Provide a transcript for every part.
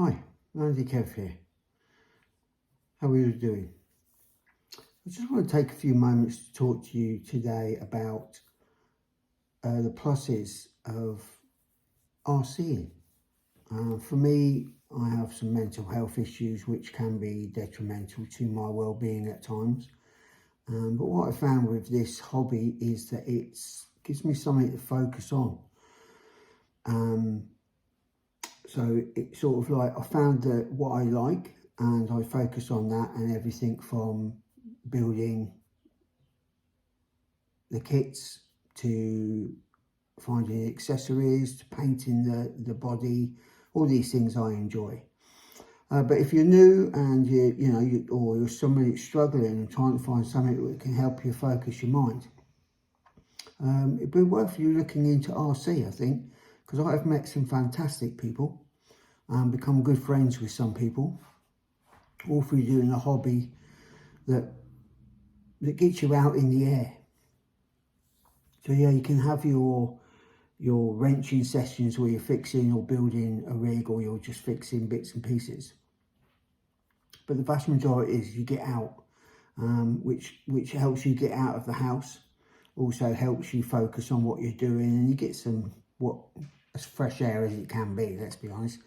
Hi, Andy Kev here. How are you doing? I just want to take a few moments to talk to you today about the pluses of RCing. For me, I have some mental health issues which can be detrimental to my well-being at times. But what I found with this hobby is that it gives me something to focus on. So it's sort of like I found that what I like, and I focus on that, and everything from building the kits to finding accessories to painting the body, all these things I enjoy. But if you're new and or you're somebody that's struggling and trying to find something that can help you focus your mind, it'd be worth you looking into RC, I think, because I have met some fantastic people and become good friends with some people, all through doing a hobby that gets you out in the air. So yeah, you can have your wrenching sessions where you're fixing or building a rig, or you're just fixing bits and pieces. But the vast majority is you get out, which helps you get out of the house, also helps you focus on what you're doing, and you get as fresh air as it can be, let's be honest.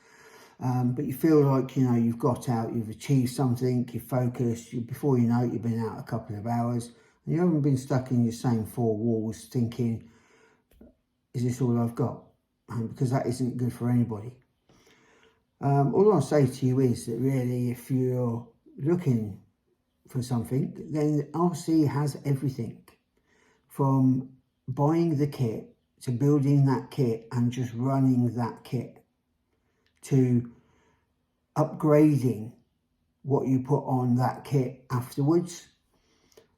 But you feel like, you've got out, you've achieved something, you're focused, before you know it, you've been out a couple of hours, and you haven't been stuck in your same four walls thinking, is this all I've got? Because that isn't good for anybody. All I'll say to you is that really, if you're looking for something, then RC has everything, from buying the kit to building that kit and just running that kit, to upgrading what you put on that kit afterwards,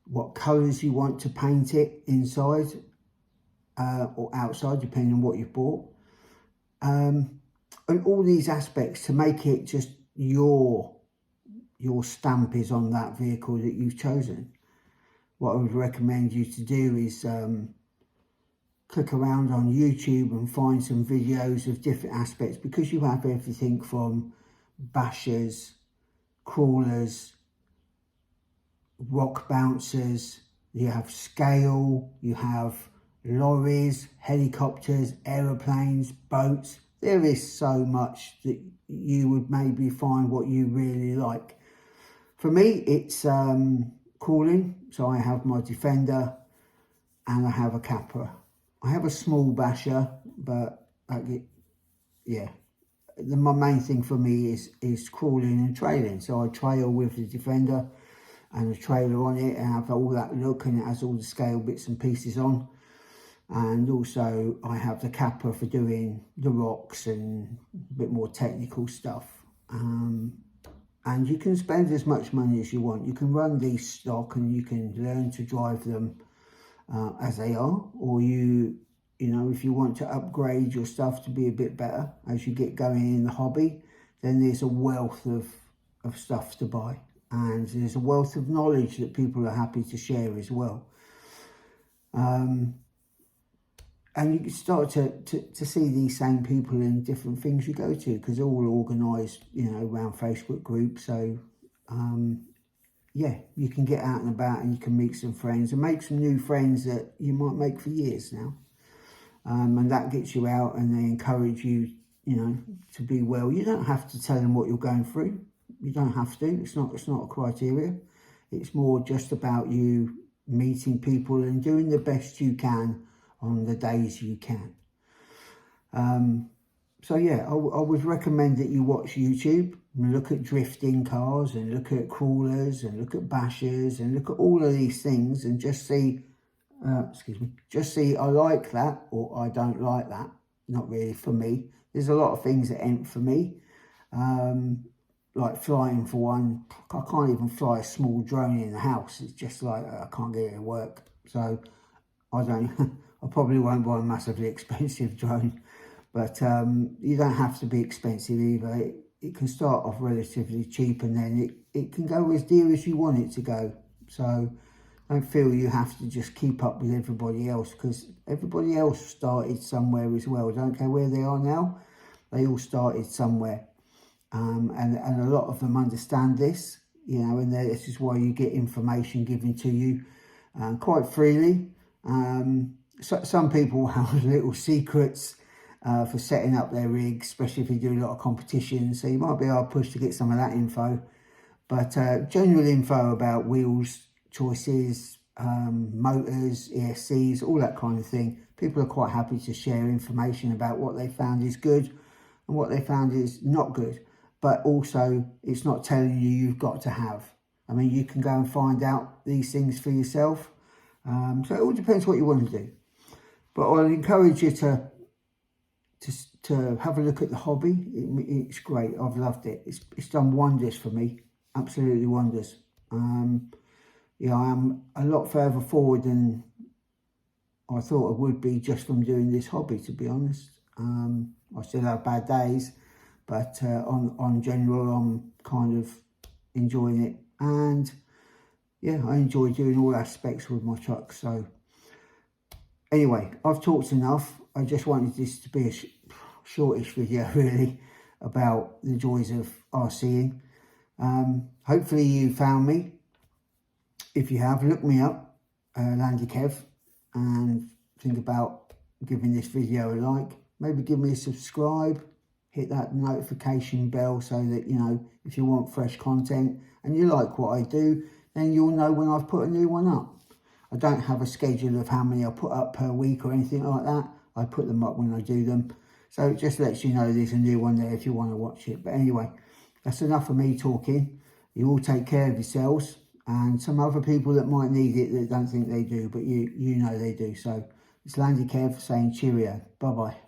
what colours you want to paint it inside or outside, depending on what you've bought, and all these aspects to make it just your stamp is on that vehicle that you've chosen. What I would recommend you to do is click around on YouTube and find some videos of different aspects, because you have everything from bashers, crawlers, rock bouncers, you have scale, you have lorries, helicopters, aeroplanes, boats. There is so much that you would maybe find what you really like. For me, it's crawling, so I have my Defender and I have a Capra. I have a small basher, but yeah, my main thing for me is crawling and trailing. So I trail with the Defender and a trailer on it, and have all that look, and it has all the scale bits and pieces on. And also I have the Capra for doing the rocks and a bit more technical stuff. And you can spend as much money as you want. You can run these stock and you can learn to drive them as they are, or if you want to upgrade your stuff to be a bit better as you get going in the hobby, then there's a wealth of stuff to buy, and there's a wealth of knowledge that people are happy to share as well. And you can start to see these same people in different things you go to, because they're all organised, around Facebook groups. So, yeah, you can get out and about and you can meet some friends and make some new friends that you might make for years now. And that gets you out, and they encourage you, to be well. You don't have to tell them what you're going through. You don't have to. It's not a criteria. It's more just about you meeting people and doing the best you can on the days you can. So yeah, I would recommend that you watch YouTube and look at drifting cars and look at crawlers and look at bashers and look at all of these things, and just see, just see I like that or I don't like that. Not really for me. There's a lot of things that ain't for me. Like flying, for one, I can't even fly a small drone in the house. It's just like I can't get it to work. So I don't. I probably won't buy a massively expensive drone, but you don't have to be expensive either. It can start off relatively cheap, and then it can go as dear as you want it to go. So don't feel you have to just keep up with everybody else, because everybody else started somewhere as well. Don't care where they are now, they all started somewhere. and a lot of them understand this, you know, and this is why you get information given to you quite freely. So, some people have little secrets for setting up their rigs, especially if you do a lot of competitions, so you might be hard pushed to get some of that info. But general info about wheels choices, motors, ESCs, all that kind of thing, people are quite happy to share information about what they found is good and what they found is not good. But also, it's not telling you you've got to have. I mean, you can go and find out these things for yourself. So it all depends what you want to do. But I'll encourage you to have a look at the hobby. It's great. I've loved it. It's done wonders for me. Absolutely wonders. Yeah, I am a lot further forward than I thought I would be just from doing this hobby, to be honest. I still have bad days, but on general, I'm kind of enjoying it. And yeah, I enjoy doing all aspects with my truck. So anyway, I've talked enough. I just wanted this to be a shortish video, really, about the joys of RCing. Hopefully you found me. If you have, look me up, Landy Kev, and think about giving this video a like. Maybe give me a subscribe, hit that notification bell so that, you know, if you want fresh content and you like what I do, then you'll know when I've put a new one up. I don't have a schedule of how many I put up per week or anything like that. I put them up when I do them. So it just lets you know there's a new one there if you want to watch it. But anyway, that's enough of me talking. You all take care of yourselves, and some other people that might need it that don't think they do, but you know they do. So it's Landy Kev saying cheerio. Bye-bye.